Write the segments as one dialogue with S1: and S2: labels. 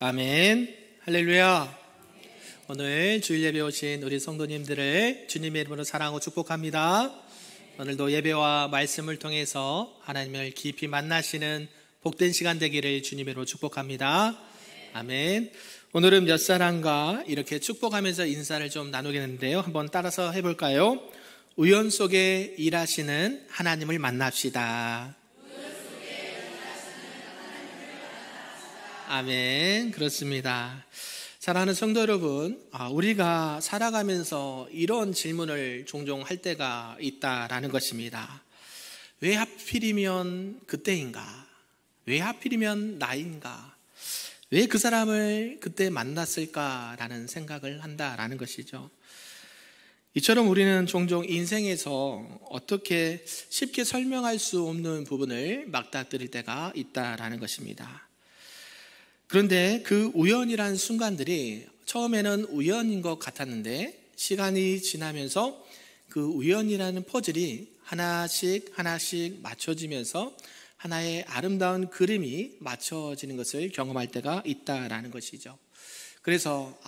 S1: 아멘. 할렐루야. 오늘 주일 예배 오신 우리 성도님들을 주님의 이름으로 사랑하고 축복합니다. 오늘도 예배와 말씀을 통해서 하나님을 깊이 만나시는 복된 시간 되기를 주님의 이름으로 축복합니다. 아멘. 오늘은 몇 사람과 이렇게 축복하면서 인사를 좀 나누겠는데요. 한번 따라서 해볼까요? 우연 속에 일하시는 하나님을 만납시다. 아멘. 그렇습니다. 사랑하는 성도 여러분, 우리가 살아가면서 이런 질문을 종종 할 때가 있다라는 것입니다. 왜 하필이면 그때인가? 왜 하필이면 나인가? 왜 그 사람을 그때 만났을까라는 생각을 한다라는 것이죠. 이처럼 우리는 종종 인생에서 어떻게 쉽게 설명할 수 없는 부분을 맞닥뜨릴 때가 있다라는 것입니다. 그런데 그 우연이란 순간들이 처음에는 우연인 것 같았는데 시간이 지나면서 그 우연이라는 퍼즐이 하나씩 맞춰지면서 하나의 아름다운 그림이 맞춰지는 것을 경험할 때가 있다라는 것이죠. 그래서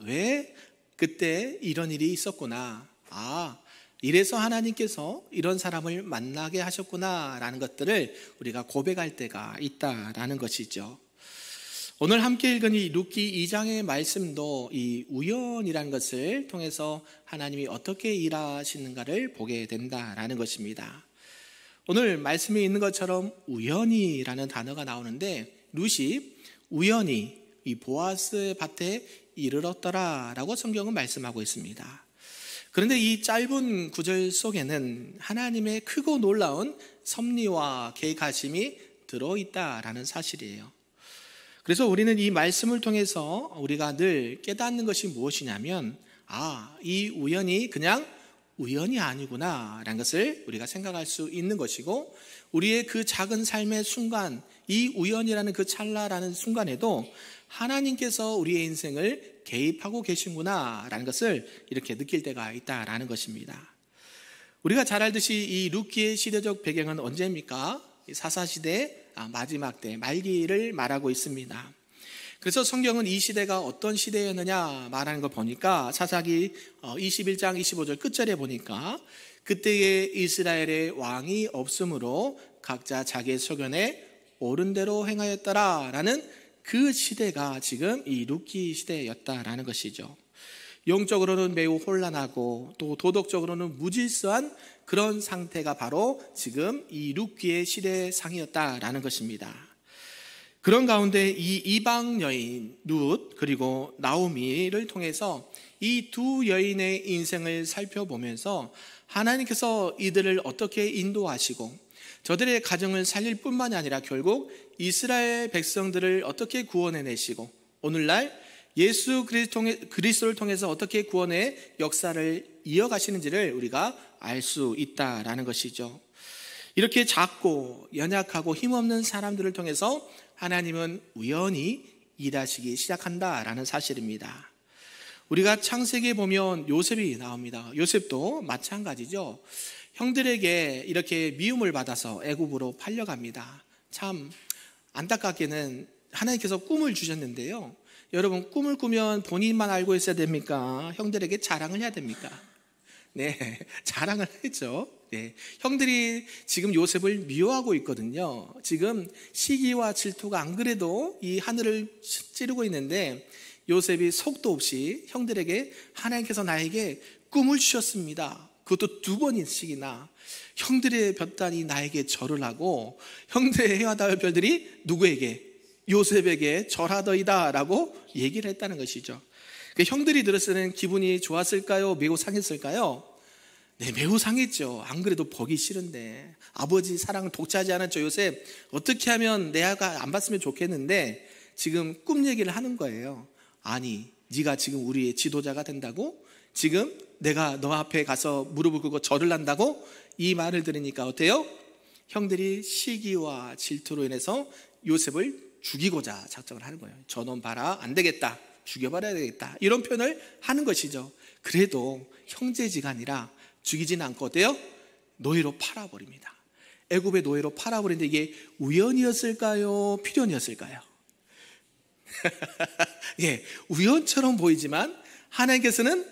S1: 왜 그때 이런 일이 있었구나. 이래서 하나님께서 이런 사람을 만나게 하셨구나라는 것들을 우리가 고백할 때가 있다라는 것이죠. 오늘 함께 읽은 이 룻기 2장의 말씀도 이 우연이라는 것을 통해서 하나님이 어떻게 일하시는가를 보게 된다라는 것입니다. 오늘 말씀에 있는 것처럼 우연이라는 단어가 나오는데 룻이 우연히 이 보아스의 밭에 이르렀더라라고 성경은 말씀하고 있습니다. 그런데 이 짧은 구절 속에는 하나님의 크고 놀라운 섭리와 계획하심이 들어있다라는 사실이에요. 그래서 우리는 이 말씀을 통해서 우리가 늘 깨닫는 것이 무엇이냐면 이 우연이 그냥 우연이 아니구나 라는 것을 우리가 생각할 수 있는 것이고, 우리의 그 작은 삶의 순간, 이 우연이라는 그 찰나라는 순간에도 하나님께서 우리의 인생을 개입하고 계신구나 라는 것을 이렇게 느낄 때가 있다라는 것입니다. 우리가 잘 알듯이 이 룻기의 시대적 배경은 언제입니까? 사사시대 마지막 때 말기를 말하고 있습니다. 그래서 성경은 이 시대가 어떤 시대였느냐 말하는 걸 보니까 사사기 21장 25절 끝절에 보니까 그때의 이스라엘의 왕이 없으므로 각자 자기의 소견에 옳은 대로 행하였더라 라는 그 시대가 지금 이 룻기 시대였다라는 것이죠. 영적으로는 매우 혼란하고 또 도덕적으로는 무질서한 그런 상태가 바로 지금 이 룻기의 시대상이었다라는 것입니다. 그런 가운데 이 이방 여인 룻 그리고 나오미를 통해서 이 두 여인의 인생을 살펴보면서 하나님께서 이들을 어떻게 인도하시고 저들의 가정을 살릴 뿐만이 아니라 결국 이스라엘 백성들을 어떻게 구원해내시고 오늘날 예수 그리스도를 통해서 어떻게 구원의 역사를 이어가시는지를 우리가 알 수 있다라는 것이죠. 이렇게 작고 연약하고 힘없는 사람들을 통해서 하나님은 우연히 일하시기 시작한다라는 사실입니다. 우리가 창세기에 보면 요셉이 나옵니다. 요셉도 마찬가지죠. 형들에게 이렇게 미움을 받아서 애굽으로 팔려갑니다. 참 안타깝게는 하나님께서 꿈을 주셨는데요. 여러분, 꿈을 꾸면 본인만 알고 있어야 됩니까? 형들에게 자랑을 해야 됩니까? 네, 자랑을 했죠. 네, 형들이 지금 요셉을 미워하고 있거든요. 지금 시기와 질투가 안 그래도 이 하늘을 찌르고 있는데 요셉이 속도 없이 형들에게 하나님께서 나에게 꿈을 주셨습니다. 그것도 2번씩이나 형들의 볕단이 나에게 절을 하고 형들의 해와 달 별들이 누구에게? 요셉에게 절하더이다 라고 얘기를 했다는 것이죠. 형들이 들었을 때는 기분이 좋았을까요? 매우 상했을까요? 네, 매우 상했죠. 안 그래도 보기 싫은데 아버지 사랑을 독차지 않았죠. 요셉 어떻게 하면 내 아가 안 봤으면 좋겠는데 지금 꿈 얘기를 하는 거예요. 아니, 네가 지금 우리의 지도자가 된다고? 지금 내가 너 앞에 가서 무릎을 꿇고 절을 한다고? 이 말을 들으니까 어때요? 형들이 시기와 질투로 인해서 요셉을 죽이고자 작정을 하는 거예요. 저놈 봐라, 안 되겠다, 죽여버려야 되겠다, 이런 표현을 하는 것이죠. 그래도 형제지간이라 죽이지는 않고 어때요? 노예로 팔아버립니다. 애굽의 노예로 팔아버리는데 이게 우연이었을까요? 필연이었을까요? 예, 우연처럼 보이지만 하나님께서는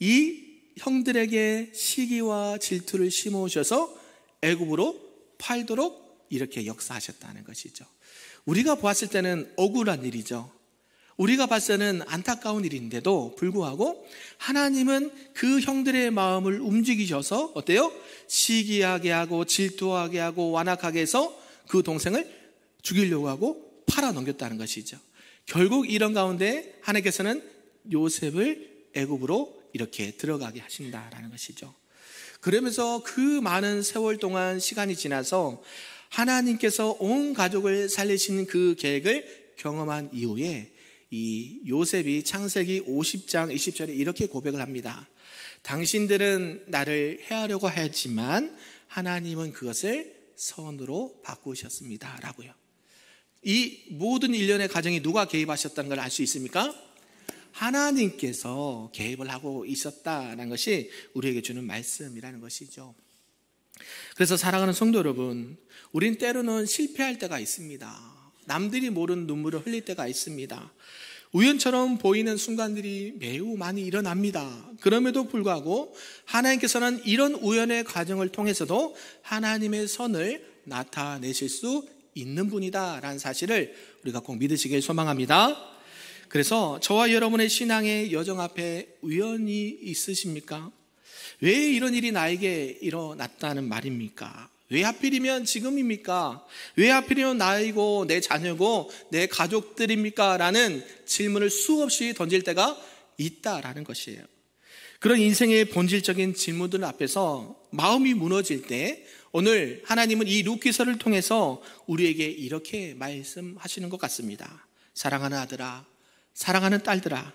S1: 이 형들에게 시기와 질투를 심어오셔서 애굽으로 팔도록 이렇게 역사하셨다는 것이죠. 우리가 보았을 때는 억울한 일이죠. 우리가 봤을 때는 안타까운 일인데도 불구하고 하나님은 그 형들의 마음을 움직이셔서 어때요? 시기하게 하고 질투하게 하고 완악하게 해서 그 동생을 죽이려고 하고 팔아넘겼다는 것이죠. 결국 이런 가운데 하나님께서는 요셉을 애굽으로 이렇게 들어가게 하신다라는 것이죠. 그러면서 그 많은 세월 동안 시간이 지나서 하나님께서 온 가족을 살리신 그 계획을 경험한 이후에 이 요셉이 창세기 50장 20절에 이렇게 고백을 합니다. 당신들은 나를 해하려고 하였지만 하나님은 그것을 선으로 바꾸셨습니다 라고요. 이 모든 일련의 과정이 누가 개입하셨다는 걸 알 수 있습니까? 하나님께서 개입을 하고 있었다는 것이 우리에게 주는 말씀이라는 것이죠. 그래서 사랑하는 성도 여러분, 우린 때로는 실패할 때가 있습니다. 남들이 모르는 눈물을 흘릴 때가 있습니다. 우연처럼 보이는 순간들이 매우 많이 일어납니다. 그럼에도 불구하고 하나님께서는 이런 우연의 과정을 통해서도 하나님의 선을 나타내실 수 있는 분이다라는 사실을 우리가 꼭 믿으시길 소망합니다. 그래서 저와 여러분의 신앙의 여정 앞에 우연이 있으십니까? 왜 이런 일이 나에게 일어났다는 말입니까? 왜 하필이면 지금입니까? 왜 하필이면 나이고 내 자녀고 내 가족들입니까? 라는 질문을 수없이 던질 때가 있다라는 것이에요. 그런 인생의 본질적인 질문들 앞에서 마음이 무너질 때 오늘 하나님은 이 룻기서를 통해서 우리에게 이렇게 말씀하시는 것 같습니다. 사랑하는 아들아, 사랑하는 딸들아,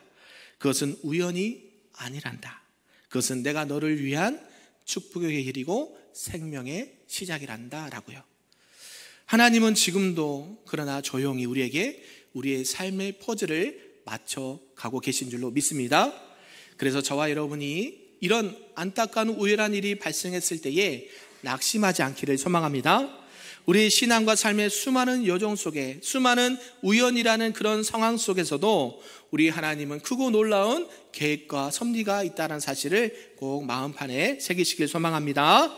S1: 그것은 우연이 아니란다. 그것은 내가 너를 위한 축복의 길이고 생명의 시작이란다 라고요. 하나님은 지금도 그러나 조용히 우리에게 우리의 삶의 퍼즐을 맞춰가고 계신 줄로 믿습니다. 그래서 저와 여러분이 이런 안타까운 우연한 일이 발생했을 때에 낙심하지 않기를 소망합니다. 우리의 신앙과 삶의 수많은 여정 속에 수많은 우연이라는 그런 상황 속에서도 우리 하나님은 크고 놀라운 계획과 섭리가 있다는 사실을 꼭 마음판에 새기시길 소망합니다.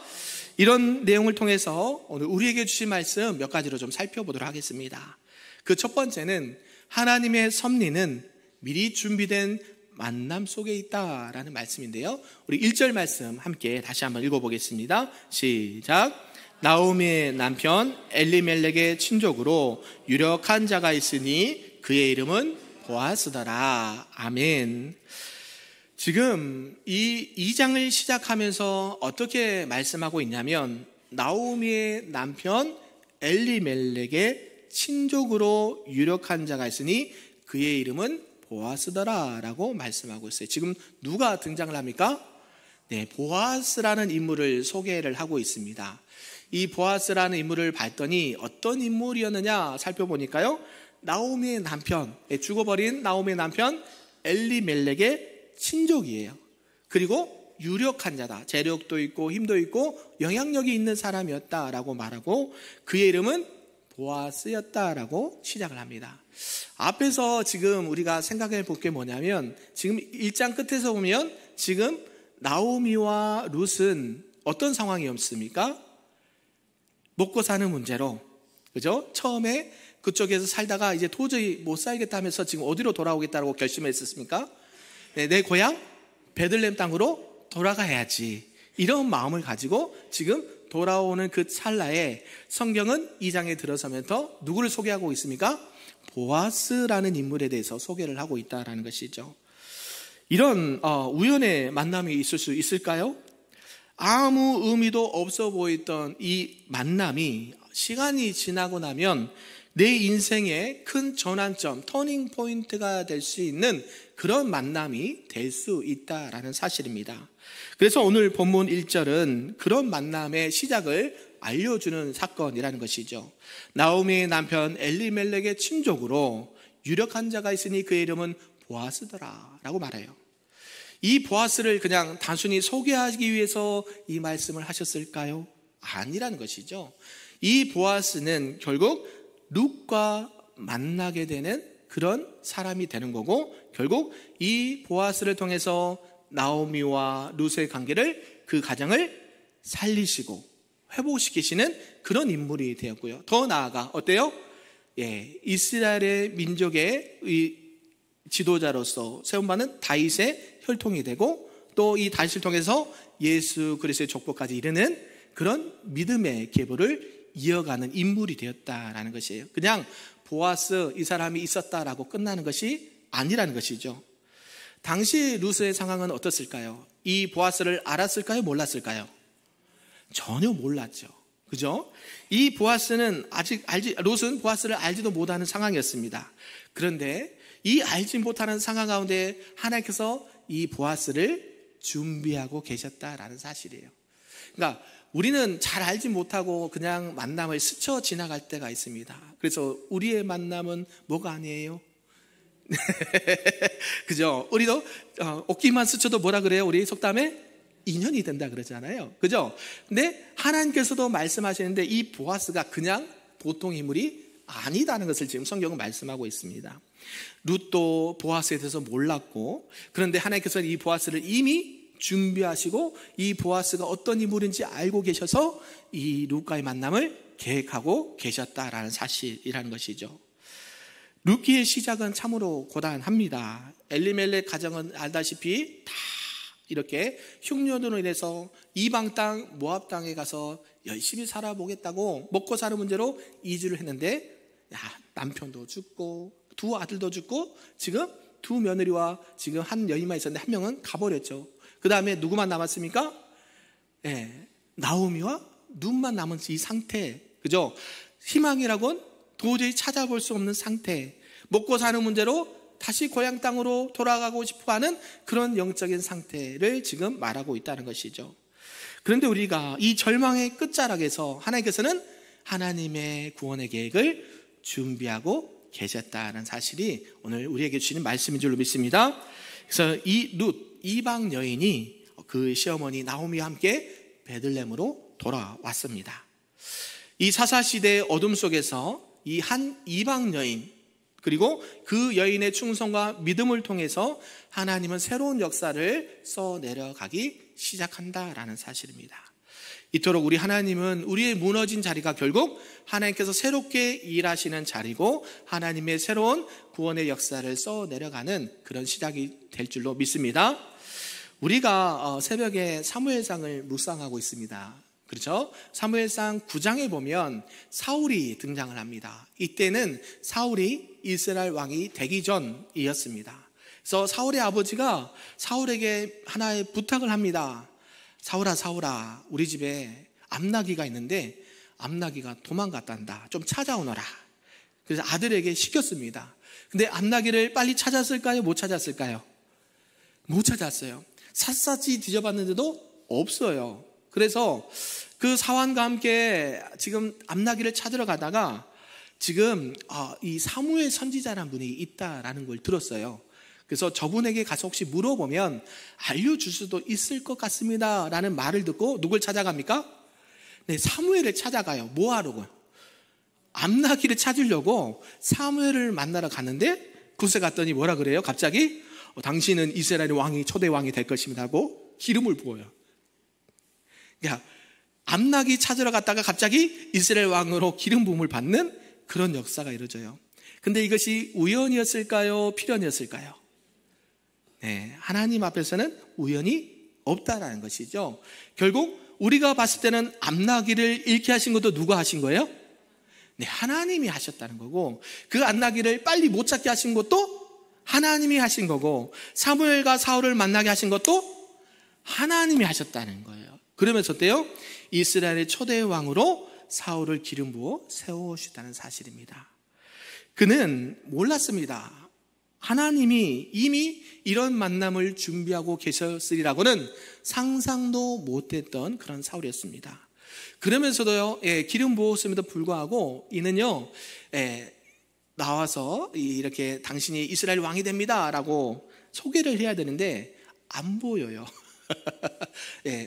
S1: 이런 내용을 통해서 오늘 우리에게 주신 말씀 몇 가지로 좀 살펴보도록 하겠습니다. 그 첫 번째는 하나님의 섭리는 미리 준비된 만남 속에 있다라는 말씀인데요. 우리 1절 말씀 함께 다시 한번 읽어보겠습니다. 시작. 나오미의 남편 엘리멜렉의 친족으로 유력한 자가 있으니 그의 이름은 보아스더라. 아멘. 지금 이 2장을 시작하면서 어떻게 말씀하고 있냐면 나오미의 남편 엘리멜렉의 친족으로 유력한 자가 있으니 그의 이름은 보아스더라 라고 말씀하고 있어요. 지금 누가 등장을 합니까? 네, 보아스라는 인물을 소개를 하고 있습니다. 이 보아스라는 인물을 봤더니 어떤 인물이었느냐 살펴보니까요, 나오미의 남편, 죽어버린 나오미의 남편 엘리멜렉의 친족이에요. 그리고 유력한 자다. 재력도 있고 힘도 있고 영향력이 있는 사람이었다라고 말하고 그의 이름은 보아스였다라고 시작을 합니다. 앞에서 지금 우리가 생각해 볼 게 뭐냐면 지금 1장 끝에서 보면 지금 나오미와 룻은 어떤 상황이었습니까? 먹고 사는 문제로, 그죠? 처음에 그쪽에서 살다가 이제 도저히 못 살겠다 하면서 지금 어디로 돌아오겠다고 결심했었습니까? 네, 내 고향 베들레헴 땅으로 돌아가야지. 이런 마음을 가지고 지금 돌아오는 그 찰나에 성경은 2장에 들어서면서 누구를 소개하고 있습니까? 보아스라는 인물에 대해서 소개를 하고 있다는 것이죠. 이런 우연의 만남이 있을 수 있을까요? 아무 의미도 없어 보였던 이 만남이 시간이 지나고 나면 내 인생의 큰 전환점, 터닝 포인트가 될 수 있는 그런 만남이 될 수 있다라는 사실입니다. 그래서 오늘 본문 1절은 그런 만남의 시작을 알려주는 사건이라는 것이죠. 나오미의 남편 엘리멜렉의 친족으로 유력한 자가 있으니 그의 이름은 보아스더라 라고 말해요. 이 보아스를 그냥 단순히 소개하기 위해서 이 말씀을 하셨을까요? 아니라는 것이죠. 이 보아스는 결국 룻과 만나게 되는 그런 사람이 되는 거고, 결국 이 보아스를 통해서 나오미와 룻의 관계를, 그 가정을 살리시고 회복시키시는 그런 인물이 되었고요. 더 나아가 어때요? 이스라엘의 민족의 이 지도자로서 세움받는 다윗의 혈통이 되고, 또 이 다윗을 통해서 예수 그리스도의 족보까지 이르는 그런 믿음의 계보를 이어가는 인물이 되었다라는 것이에요. 그냥 보아스 이 사람이 있었다라고 끝나는 것이 아니라는 것이죠. 당시 룻의 상황은 어떻을까요? 이 보아스를 알았을까요? 몰랐을까요? 전혀 몰랐죠. 그죠? 이 보아스는 룻은 보아스를 알지도 못하는 상황이었습니다. 그런데 이 알지 못하는 상황 가운데 하나님께서 이 보아스를 준비하고 계셨다라는 사실이에요. 그러니까 우리는 잘 알지 못하고 그냥 만남을 스쳐 지나갈 때가 있습니다. 그래서 우리의 만남은 뭐가 아니에요? 그죠? 우리도 옷깃만 스쳐도 뭐라 그래요? 우리 속담에 인연이 된다 그러잖아요. 그죠? 근데 하나님께서도 말씀하시는데 이 보아스가 그냥 보통 인물이 아니다는 것을 지금 성경은 말씀하고 있습니다. 룻도 보아스에 대해서 몰랐고, 그런데 하나님께서는 이 보아스를 이미 준비하시고 이 보아스가 어떤 인물인지 알고 계셔서 이 룻과의 만남을 계획하고 계셨다라는 사실이라는 것이죠. 룻기의 시작은 참으로 고단합니다. 엘리멜렉 가정은 알다시피 다 이렇게 흉년으로 인해서 이방 땅 모압 땅에 가서 열심히 살아보겠다고 먹고 사는 문제로 이주를 했는데, 남편도 죽고 두 아들도 죽고 지금 두 며느리와 지금 한 여인만 있었는데 한 명은 가버렸죠. 그 다음에 누구만 남았습니까? 나오미와 룻만 남은 이 상태, 그죠? 희망이라고는 도저히 찾아볼 수 없는 상태, 먹고 사는 문제로 다시 고향 땅으로 돌아가고 싶어하는 그런 영적인 상태를 지금 말하고 있다는 것이죠. 그런데 우리가 이 절망의 끝자락에서 하나님께서는 하나님의 구원의 계획을 준비하고 계셨다는 사실이 오늘 우리에게 주시는 말씀인 줄로 믿습니다. 그래서 이 룻, 이방 여인이 그 시어머니 나오미와 함께 베들레헴으로 돌아왔습니다. 이 사사시대의 어둠 속에서 이 한 이방 여인, 그리고 그 여인의 충성과 믿음을 통해서 하나님은 새로운 역사를 써내려가기 시작한다라는 사실입니다. 이토록 우리 하나님은 우리의 무너진 자리가 결국 하나님께서 새롭게 일하시는 자리고, 하나님의 새로운 구원의 역사를 써내려가는 그런 시작이 될 줄로 믿습니다. 우리가 새벽에 사무엘상을 묵상하고 있습니다. 그렇죠? 사무엘상 9장에 보면 사울이 등장을 합니다. 이때는 사울이 이스라엘 왕이 되기 전이었습니다. 그래서 사울의 아버지가 사울에게 하나의 부탁을 합니다. 사울아, 우리 집에 암나귀가 있는데 암나귀가 도망갔단다. 좀 찾아오너라. 그래서 아들에게 시켰습니다. 근데 암나귀를 빨리 찾았을까요? 못 찾았을까요? 못 찾았어요. 샅샅이 뒤져봤는데도 없어요. 그래서 그 사환과 함께 지금 암나귀를 찾으러 가다가 지금 이 사무엘 선지자라는 분이 있다라는 걸 들었어요. 그래서 저분에게 가서 혹시 물어보면 알려줄 수도 있을 것 같습니다 라는 말을 듣고 누굴 찾아갑니까? 네, 사무엘을 찾아가요. 뭐 하려고요? 암나귀를 찾으려고 사무엘을 만나러 갔는데, 그곳에 갔더니 뭐라 그래요? 갑자기 당신은 이스라엘의 왕이 초대 왕이 될 것입니다 하고 기름을 부어요. 그러니까 암나귀 찾으러 갔다가 갑자기 이스라엘 왕으로 기름 부음을 받는 그런 역사가 이루어져요. 근데 이것이 우연이었을까요? 필연이었을까요? 네, 하나님 앞에서는 우연이 없다라는 것이죠. 결국 우리가 봤을 때는 암나귀를 잃게 하신 것도 누가 하신 거예요? 네, 하나님이 하셨다는 거고, 그 암나귀를 빨리 못 찾게 하신 것도 하나님이 하신 거고, 사무엘과 사울을 만나게 하신 것도 하나님이 하셨다는 거예요. 그러면서 어때요? 이스라엘의 초대 왕으로 사울을 기름 부어 세워주셨다는 사실입니다. 그는 몰랐습니다. 하나님이 이미 이런 만남을 준비하고 계셨으리라고는 상상도 못했던 그런 사울이었습니다. 그러면서도요, 기름 부었음에도 불구하고 이는요, 나와서 이렇게 당신이 이스라엘 왕이 됩니다 라고 소개를 해야 되는데 안 보여요.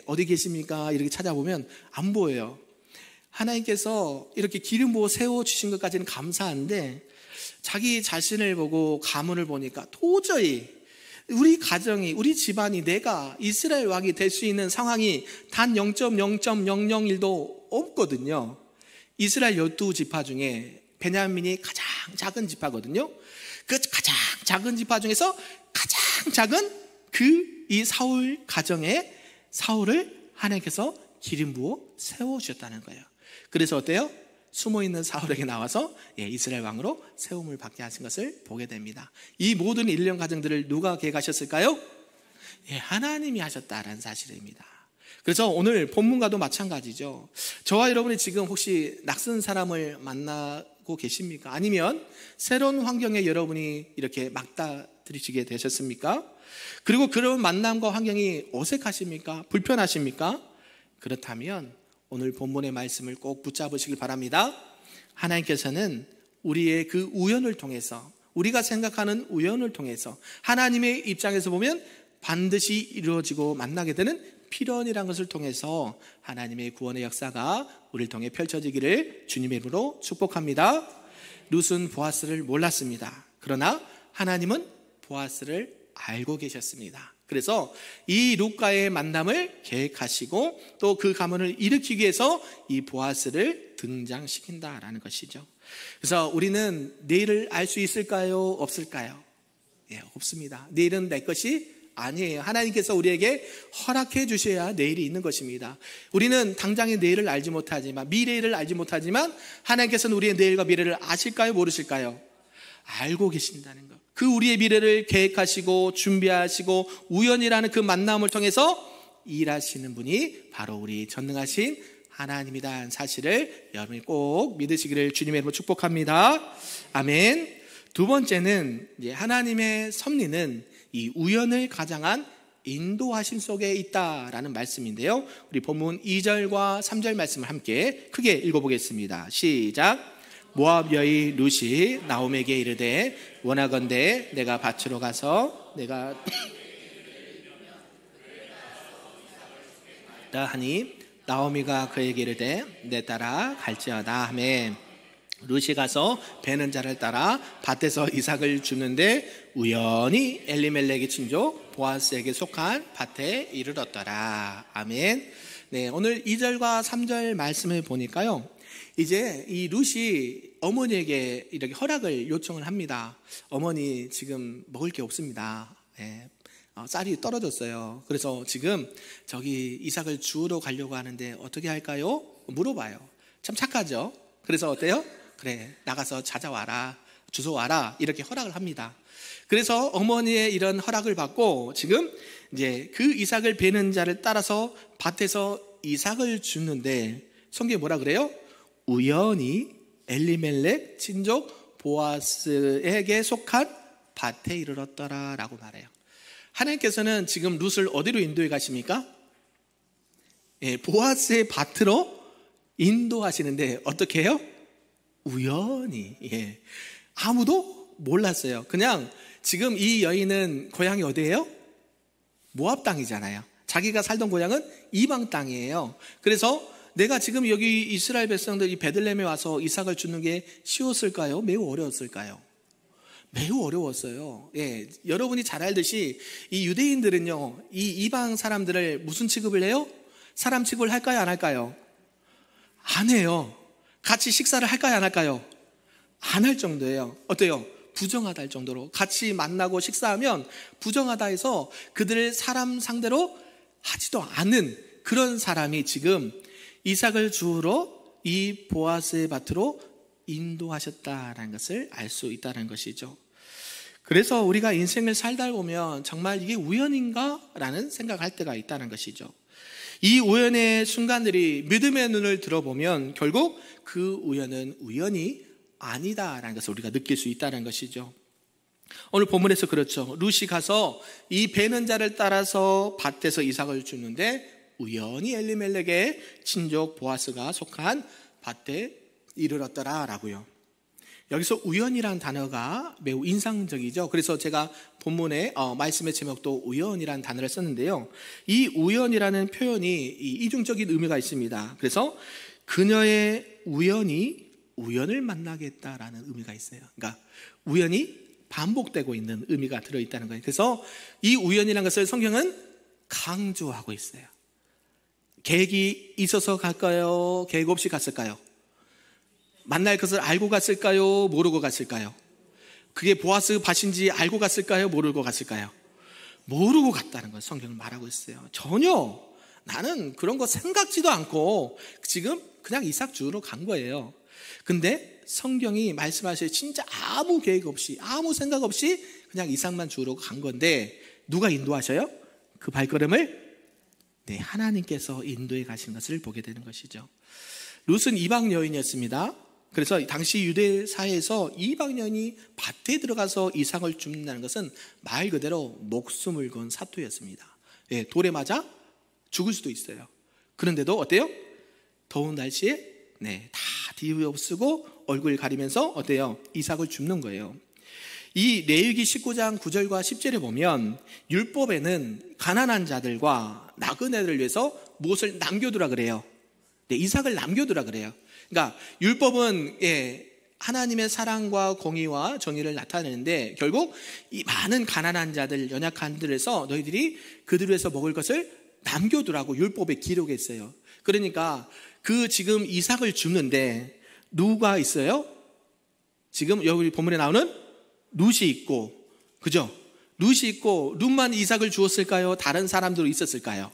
S1: 어디 계십니까? 이렇게 찾아보면 안 보여요. 하나님께서 이렇게 기름 부어 세워주신 것까지는 감사한데 자기 자신을 보고 가문을 보니까 도저히 우리 가정이, 우리 집안이 내가 이스라엘 왕이 될 수 있는 상황이 단 0.0.001도 없거든요. 이스라엘 12지파 중에 베냐민이 가장 작은 지파거든요. 그 가장 작은 지파 중에서 가장 작은 이 사울 가정에 사울을 하나님께서 기름 부어 세워주셨다는 거예요. 그래서 어때요? 숨어있는 사울에게 나와서 이스라엘 왕으로 세움을 받게 하신 것을 보게 됩니다. 이 모든 일련 과정들을 누가 계획하셨을까요? 하나님이 하셨다라는 사실입니다. 그래서 오늘 본문과도 마찬가지죠. 저와 여러분이 지금 혹시 낯선 사람을 만나고 계십니까? 아니면 새로운 환경에 여러분이 이렇게 맞닥뜨리시게 되셨습니까? 그리고 그런 만남과 환경이 어색하십니까? 불편하십니까? 그렇다면 오늘 본문의 말씀을 꼭 붙잡으시길 바랍니다. 하나님께서는 우리의 그 우연을 통해서, 우리가 생각하는 우연을 통해서 하나님의 입장에서 보면 반드시 이루어지고 만나게 되는 필연이라는 것을 통해서 하나님의 구원의 역사가 우리를 통해 펼쳐지기를 주님의 이름으로 축복합니다. 룻은 보아스를 몰랐습니다. 그러나 하나님은 보아스를 알고 계셨습니다. 그래서 이 룻과의 만남을 계획하시고 또 그 가문을 일으키기 위해서 이 보아스를 등장시킨다라는 것이죠. 그래서 우리는 내일을 알 수 있을까요? 없을까요? 없습니다. 내일은 내 것이 아니에요. 하나님께서 우리에게 허락해 주셔야 내일이 있는 것입니다. 우리는 당장의 내일을 알지 못하지만, 미래를 알지 못하지만 하나님께서는 우리의 내일과 미래를 아실까요? 모르실까요? 알고 계신다는 것. 그 우리의 미래를 계획하시고 준비하시고 우연이라는 그 만남을 통해서 일하시는 분이 바로 우리 전능하신 하나님이라는 사실을 여러분이 꼭 믿으시기를 주님의 이름으로 축복합니다. 아멘. 두 번째는 하나님의 섭리는 이 우연을 가장한 인도하심 속에 있다라는 말씀인데요. 우리 본문 2절과 3절 말씀을 함께 크게 읽어보겠습니다. 시작. 모압 여인 룻이 나오미에게 이르되 원하건대 내가 밭으로 가서 내가 하니 나오미가 그에게 이르되 내 따라 갈지어다 하매 룻이 가서 베는 자를 따라 밭에서 이삭을 주는데 우연히 엘리멜렉의 친족 보아스에게 속한 밭에 이르렀더라. 아멘. 네, 오늘 2절과 3절 말씀을 보니까요, 이제 이 룻이 어머니에게 이렇게 허락을 요청을 합니다. 어머니 지금 먹을 게 없습니다. 쌀이 떨어졌어요. 그래서 지금 저기 이삭을 주우러 가려고 하는데 어떻게 할까요? 물어봐요. 참 착하죠. 그래서 어때요? 그래, 나가서 찾아와라, 주워와라, 이렇게 허락을 합니다. 그래서 어머니의 이런 허락을 받고 지금 이제 그 이삭을 베는 자를 따라서 밭에서 이삭을 줍는데 성경에 뭐라 그래요? 우연히 엘리멜렉 친족 보아스에게 속한 밭에 이르렀더라 라고 말해요. 하나님께서는 지금 룻을 어디로 인도해 가십니까? 보아스의 밭으로 인도하시는데 어떻게 해요? 우연히. 아무도 몰랐어요. 그냥 지금 이 여인은 고향이 어디예요? 모압 땅이잖아요. 자기가 살던 고향은 이방 땅이에요. 그래서 내가 지금 여기 이스라엘 백성들이 베들레헴에 와서 이삭을 주는 게 쉬웠을까요? 매우 어려웠을까요? 매우 어려웠어요. 여러분이 잘 알듯이 이 유대인들은요, 이 이방 사람들을 무슨 취급을 해요? 사람 취급을 할까요? 안 할까요? 안 해요. 같이 식사를 할까요? 안 할까요? 안 할 정도예요. 어때요? 부정하다 할 정도로. 같이 만나고 식사하면 부정하다 해서 그들을 사람 상대로 하지도 않은 그런 사람이 지금 이삭을 주우러 이 보아스의 밭으로 인도하셨다는 것을 알 수 있다는 것이죠. 그래서 우리가 인생을 살다 보면 정말 이게 우연인가? 라는 생각할 때가 있다는 것이죠. 이 우연의 순간들이 믿음의 눈을 들어보면 결국 그 우연은 우연이 아니다라는 것을 우리가 느낄 수 있다는 것이죠. 오늘 본문에서 그렇죠. 룻이 가서 이 베는 자를 따라서 밭에서 이삭을 주는데 우연히 엘리멜렉의 친족 보아스가 속한 밭에 이르렀더라 라고요. 여기서 우연이라는 단어가 매우 인상적이죠. 그래서 제가 본문에 말씀의 제목도 우연이라는 단어를 썼는데요. 이 우연이라는 표현이 이중적인 의미가 있습니다. 그래서 그녀의 우연이 우연을 만나겠다라는 의미가 있어요. 그러니까 우연이 반복되고 있는 의미가 들어있다는 거예요. 그래서 이 우연이라는 것을 성경은 강조하고 있어요. 계획이 있어서 갈까요? 계획 없이 갔을까요? 만날 것을 알고 갔을까요? 모르고 갔을까요? 그게 보아스 밭인지 알고 갔을까요? 모르고 갔을까요? 모르고 갔다는 걸 성경은 말하고 있어요. 전혀 나는 그런 거 생각지도 않고 지금 그냥 이삭 주우러 간 거예요. 근데 성경이 말씀하실 진짜 아무 계획 없이 아무 생각 없이 그냥 이삭만 주우러 간 건데 누가 인도하셔요? 그 발걸음을 하나님께서 인도해 가신 것을 보게 되는 것이죠. 룻은 이방 여인이었습니다. 그래서 당시 유대 사회에서 이방 여인이 밭에 들어가서 이삭을 줍는다는 것은 말 그대로 목숨을 건 사토였습니다. 돌에 맞아 죽을 수도 있어요. 그런데도 어때요? 더운 날씨에 다 뒤엎쓰고 얼굴 가리면서 어때요? 이삭을 줍는 거예요. 이 레위기 19장 9절과 10절에 보면 율법에는 가난한 자들과 나그네들을 위해서 무엇을 남겨두라 그래요? 이삭을 남겨두라 그래요. 그러니까 율법은 하나님의 사랑과 공의와 정의를 나타내는데 결국 이 많은 가난한 자들, 연약한 들에서 너희들이 그들을 위해서 먹을 것을 남겨두라고 율법에 기록했어요. 그러니까 그 지금 이삭을 줍는데 누가 있어요? 지금 여기 본문에 나오는 룻이 있고, 그죠? 룻이 있고 룻만 이삭을 주었을까요? 다른 사람들도 있었을까요?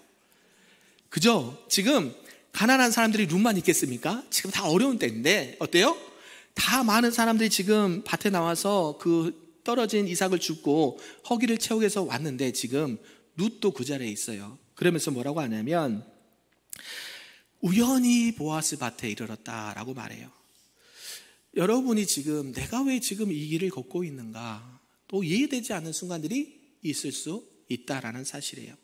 S1: 그죠? 지금 가난한 사람들이 룻만 있겠습니까? 지금 다 어려운 때인데 어때요? 다 많은 사람들이 지금 밭에 나와서 그 떨어진 이삭을 줍고 허기를 채우기 위해서 왔는데 지금 룻도 그 자리에 있어요. 그러면서 뭐라고 하냐면 우연히 보아스 밭에 이르렀다라고 말해요. 여러분이 지금 내가 왜 지금 이 길을 걷고 있는가 또 이해되지 않는 순간들이 있을 수 있다라는 사실이에요.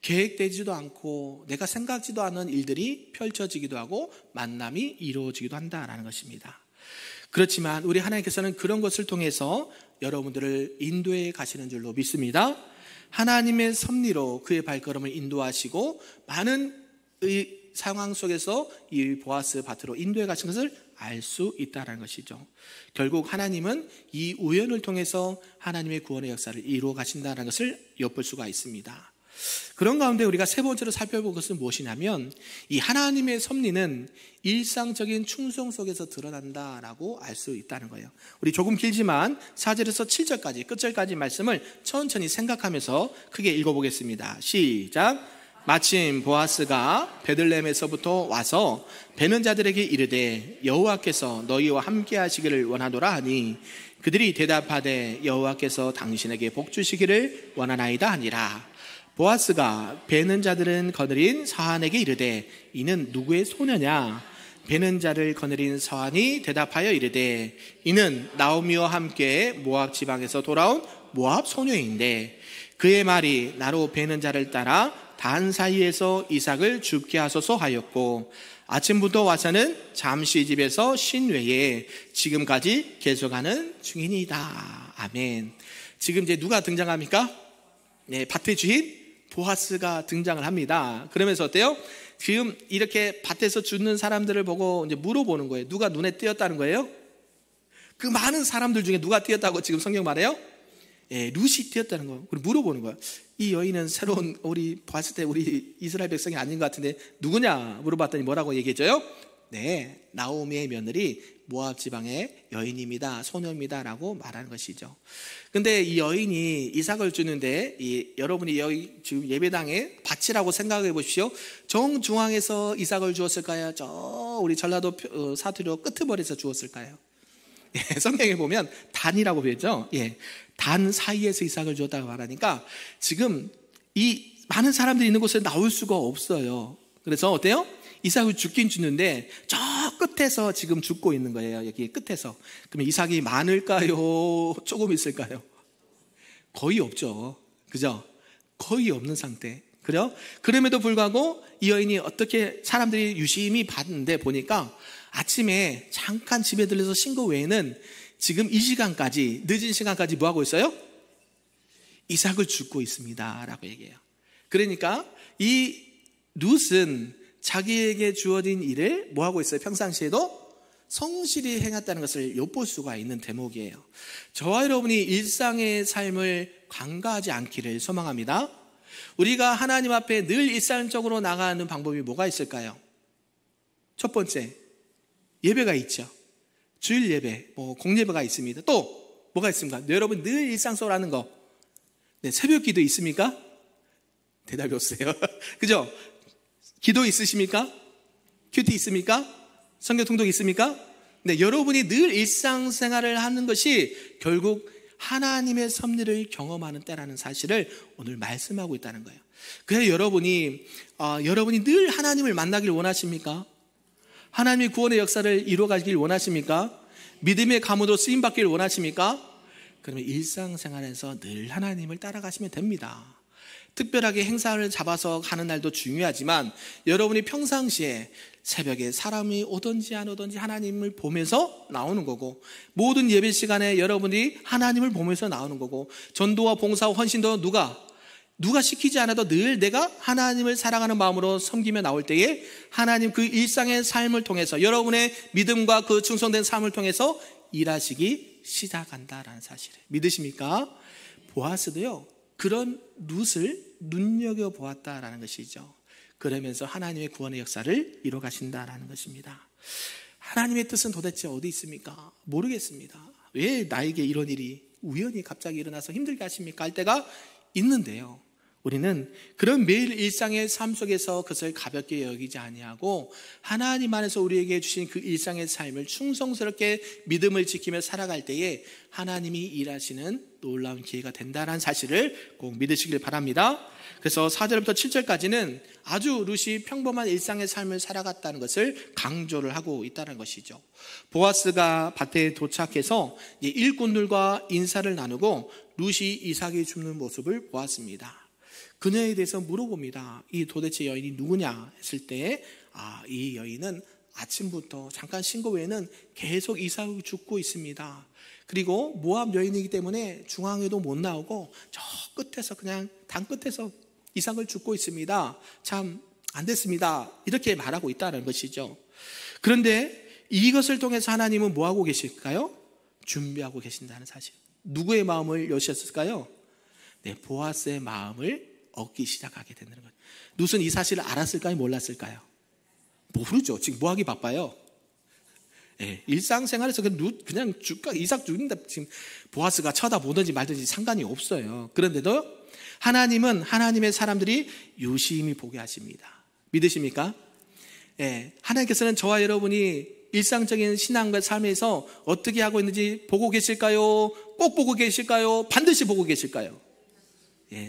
S1: 계획되지도 않고 내가 생각지도 않은 일들이 펼쳐지기도 하고 만남이 이루어지기도 한다라는 것입니다. 그렇지만 우리 하나님께서는 그런 것을 통해서 여러분들을 인도해 가시는 줄로 믿습니다. 하나님의 섭리로 그의 발걸음을 인도하시고 많은 상황 속에서 이 보아스 밭으로 인도해 가신 것을 알 수 있다는 것이죠. 결국 하나님은 이 우연을 통해서 하나님의 구원의 역사를 이루어 가신다는 것을 엿볼 수가 있습니다. 그런 가운데 우리가 세 번째로 살펴볼 것은 무엇이냐면 이 하나님의 섭리는 일상적인 충성 속에서 드러난다라고 알 수 있다는 거예요. 우리 조금 길지만 4절에서 7절까지 끝절까지 말씀을 천천히 생각하면서 크게 읽어보겠습니다. 시작. 마침 보아스가 베들레헴에서부터 와서 베는 자들에게 이르되 여호와께서 너희와 함께 하시기를 원하노라 하니 그들이 대답하되 여호와께서 당신에게 복 주시기를 원하나이다 하니라. 보아스가 베는 자들은 거느린 사환에게 이르되 이는 누구의 소녀냐? 베는 자를 거느린 사환이 대답하여 이르되 이는 나오미와 함께 모압 지방에서 돌아온 모압 소녀인데 그의 말이 나로 베는 자를 따라 단 사이에서 이삭을 죽게 하소서 하였고 아침부터 와서는 잠시 집에서 쉰 외에 지금까지 계속하는 중이니이다. 아멘. 지금 이제 누가 등장합니까? 밭의 주인 보아스가 등장을 합니다. 그러면서 어때요? 지금 이렇게 밭에서 죽는 사람들을 보고 이제 물어보는 거예요. 누가 눈에 띄었다는 거예요? 그 많은 사람들 중에 누가 띄었다고 지금 성경 말해요? 룻이 띄었다는 거. 그리고 물어보는 거예요. 이 여인은 새로운 우리 봤을 때 우리 이스라엘 백성이 아닌 것 같은데 누구냐 물어봤더니 뭐라고 얘기해줘요? 네, 나오미의 며느리 모압 지방의 여인입니다. 소녀입니다라고 말하는 것이죠. 근데 이 여인이 이삭을 주는데 여러분이 여기 지금 예배당에 밭이라고 생각해 보십시오. 정중앙에서 이삭을 주었을까요? 저 우리 전라도 사투리로 끄트머리에서 주었을까요? 성경에 보면 단이라고 보였죠. 단 사이에서 이삭을 주었다고 말하니까 지금 이 많은 사람들이 있는 곳에 나올 수가 없어요. 그래서 어때요? 이삭을 죽긴 죽는데 저 끝에서 지금 죽고 있는 거예요. 여기 끝에서. 그러면 이삭이 많을까요? 조금 있을까요? 거의 없죠. 그죠? 거의 없는 상태. 그래요? 그럼에도 불구하고 이 여인이 어떻게 사람들이 유심히 봤는데 보니까 아침에 잠깐 집에 들려서 쉰 거 외에는 지금 이 시간까지 늦은 시간까지 뭐 하고 있어요? 이삭을 줍고 있습니다 라고 얘기해요. 그러니까 이 룻은 자기에게 주어진 일을 뭐 하고 있어요? 평상시에도 성실히 행했다는 것을 엿볼 수가 있는 대목이에요. 저와 여러분이 일상의 삶을 간과하지 않기를 소망합니다. 우리가 하나님 앞에 늘 일상적으로 나가는 방법이 뭐가 있을까요? 첫 번째, 예배가 있죠. 주일 예배, 공예배가 있습니다. 또 뭐가 있습니까? 여러분 늘 일상적으로 하는 거, 새벽 기도 있습니까? 대답이 없어요. 그죠? 기도 있으십니까? 큐티 있습니까? 성경 통독 있습니까? 여러분이 늘 일상생활을 하는 것이 결국 하나님의 섭리를 경험하는 때라는 사실을 오늘 말씀하고 있다는 거예요. 그래서 여러분이 늘 하나님을 만나길 원하십니까? 하나님의 구원의 역사를 이루어가길 원하십니까? 믿음의 가문으로 쓰임받길 원하십니까? 그러면 일상생활에서 늘 하나님을 따라가시면 됩니다. 특별하게 행사를 잡아서 가는 날도 중요하지만 여러분이 평상시에 새벽에 사람이 오든지 안 오든지 하나님을 보면서 나오는 거고, 모든 예배 시간에 여러분이 하나님을 보면서 나오는 거고, 전도와 봉사와 헌신도 누가 시키지 않아도 늘 내가 하나님을 사랑하는 마음으로 섬기며 나올 때에 하나님 그 일상의 삶을 통해서 여러분의 믿음과 그 충성된 삶을 통해서 일하시기 시작한다라는 사실을 믿으십니까? 보아스도요 그런 룻을 눈여겨보았다라는 것이죠. 그러면서 하나님의 구원의 역사를 이뤄가신다라는 것입니다. 하나님의 뜻은 도대체 어디 있습니까? 모르겠습니다. 왜 나에게 이런 일이 우연히 갑자기 일어나서 힘들게 하십니까? 할 때가 있는데요, 우리는 그런 매일 일상의 삶 속에서 그것을 가볍게 여기지 아니하고 하나님 안에서 우리에게 주신 그 일상의 삶을 충성스럽게 믿음을 지키며 살아갈 때에 하나님이 일하시는 놀라운 기회가 된다는 사실을 꼭 믿으시길 바랍니다. 그래서 4절부터 7절까지는 아주 룻이 평범한 일상의 삶을 살아갔다는 것을 강조를 하고 있다는 것이죠. 보아스가 밭에 도착해서 일꾼들과 인사를 나누고 룻이 이삭이 줍는 모습을 보았습니다. 그녀에 대해서 물어봅니다. 이 도대체 여인이 누구냐 했을 때 이 여인은 아침부터 잠깐 쉰 거 외에는 계속 이삭을 줍고 있습니다. 그리고 모압 여인이기 때문에 중앙에도 못 나오고 저 끝에서 그냥 단 끝에서 이삭을 줍고 있습니다. 참 안 됐습니다. 이렇게 말하고 있다는 것이죠. 그런데 이것을 통해서 하나님은 뭐하고 계실까요? 준비하고 계신다는 사실. 누구의 마음을 여셨을까요? 보아스의 마음을 얻기 시작하게 되는 거예요. 룻은 이 사실을 알았을까요? 몰랐을까요? 모르죠. 지금 뭐하기 바빠요? 일상생활에서 그냥 이삭 주는데 지금 보아스가 쳐다보든지 말든지 상관이 없어요. 그런데도 하나님은 하나님의 사람들이 유심히 보게 하십니다. 믿으십니까? 하나님께서는 저와 여러분이 일상적인 신앙과 삶에서 어떻게 하고 있는지 보고 계실까요? 꼭 보고 계실까요? 반드시 보고 계실까요?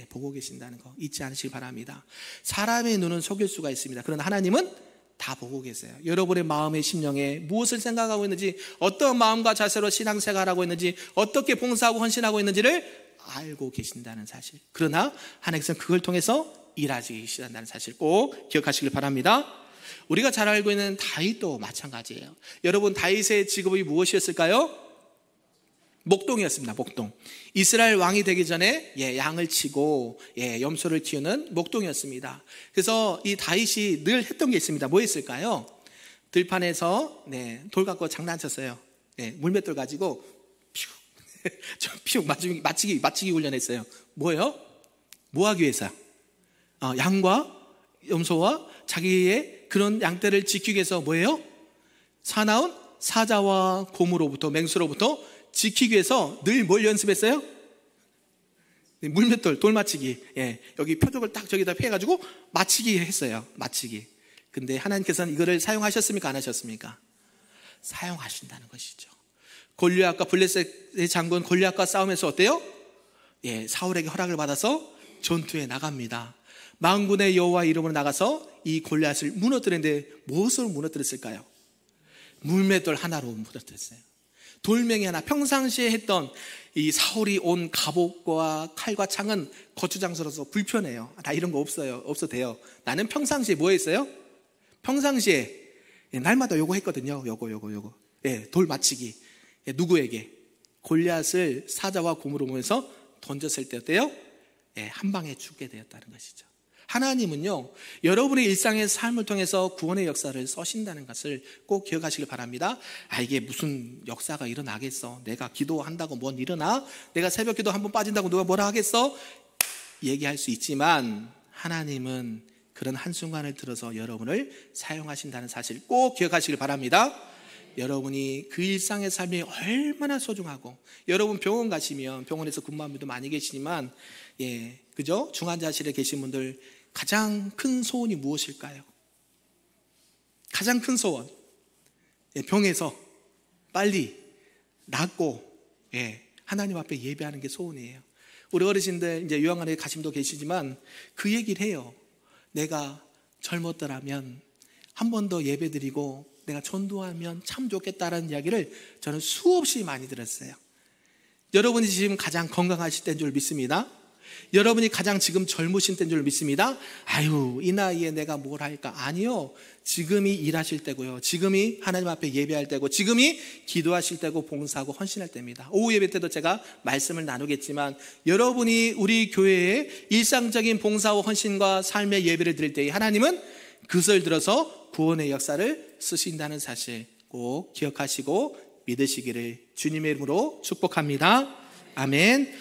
S1: 보고 계신다는 거 잊지 않으시기 바랍니다. 사람의 눈은 속일 수가 있습니다. 그러나 하나님은 다 보고 계세요. 여러분의 마음의 심령에 무엇을 생각하고 있는지, 어떤 마음과 자세로 신앙생활하고 있는지, 어떻게 봉사하고 헌신하고 있는지를 알고 계신다는 사실. 그러나 하나님께서는 그걸 통해서 일하시기 시작한다는 사실 꼭 기억하시길 바랍니다. 우리가 잘 알고 있는 다윗도 마찬가지예요. 여러분, 다윗의 직업이 무엇이었을까요? 목동이었습니다. 목동. 이스라엘 왕이 되기 전에 양을 치고 염소를 키우는 목동이었습니다. 그래서 이 다윗이 늘 했던 게 있습니다. 뭐 했을까요? 들판에서 돌 갖고 장난쳤어요. 물맷돌 가지고 퓨 맞추기 훈련했어요. 뭐예요? 뭐 하기 위해서? 양과 염소와 자기의 그런 양떼를 지키기 위해서 뭐예요? 사나운 사자와 곰으로부터, 맹수로부터 지키기 위해서 늘 뭘 연습했어요? 물맷돌, 돌맞추기. 여기 표적을 딱 저기다 해가지고 맞추기 했어요. 맞추기. 근데 하나님께서는 이거를 사용하셨습니까? 안 하셨습니까? 사용하신다는 것이죠. 골리앗과 블레셋의 장군 골리앗과 싸우면서 어때요? 사울에게 허락을 받아서 전투에 나갑니다. 만군의 여호와 이름으로 나가서 이 골리앗을 무너뜨렸는데 무엇으로 무너뜨렸을까요? 물맷돌 하나로 무너뜨렸어요. 돌멩이 하나. 평상시에 했던 이 사울이 온 갑옷과 칼과 창은 거추장스러워서 불편해요. 나 이런 거 없어요. 없어도 돼요. 나는 평상시에 뭐 했어요? 평상시에 날마다 요거 했거든요. 요거. 돌 맞추기. 누구에게? 골리앗을 사자와 곰으로 보면서 던졌을 때 어때요? 한 방에 죽게 되었다는 것이죠. 하나님은요, 여러분의 일상의 삶을 통해서 구원의 역사를 써신다는 것을 꼭 기억하시길 바랍니다. 이게 무슨 역사가 일어나겠어? 내가 기도한다고 뭔 일어나? 내가 새벽 기도 한번 빠진다고 누가 뭐라 하겠어? 얘기할 수 있지만 하나님은 그런 한순간을 들어서 여러분을 사용하신다는 사실 꼭 기억하시길 바랍니다. 여러분이 그 일상의 삶이 얼마나 소중하고, 여러분 병원 가시면 병원에서 근무하는 분도 많이 계시지만, 그죠? 중환자실에 계신 분들 가장 큰 소원이 무엇일까요? 가장 큰 소원, 병에서 빨리 낫고 하나님 앞에 예배하는 게 소원이에요. 우리 어르신들 이제 요양원에 가신 분도 계시지만 그 얘기를 해요. 내가 젊었더라면 한 번 더 예배드리고 내가 전도하면 참 좋겠다라는 이야기를 저는 수없이 많이 들었어요. 여러분이 지금 가장 건강하실 때인 줄 믿습니다. 여러분이 가장 지금 젊으신 때인 줄 믿습니다. 이 나이에 내가 뭘 할까? 아니요, 지금이 일하실 때고요, 지금이 하나님 앞에 예배할 때고, 지금이 기도하실 때고, 봉사하고 헌신할 때입니다. 오후 예배 때도 제가 말씀을 나누겠지만, 여러분이 우리 교회의 일상적인 봉사와 헌신과 삶의 예배를 드릴 때에 하나님은 그것을 들어서 구원의 역사를 쓰신다는 사실 꼭 기억하시고 믿으시기를 주님의 이름으로 축복합니다. 아멘.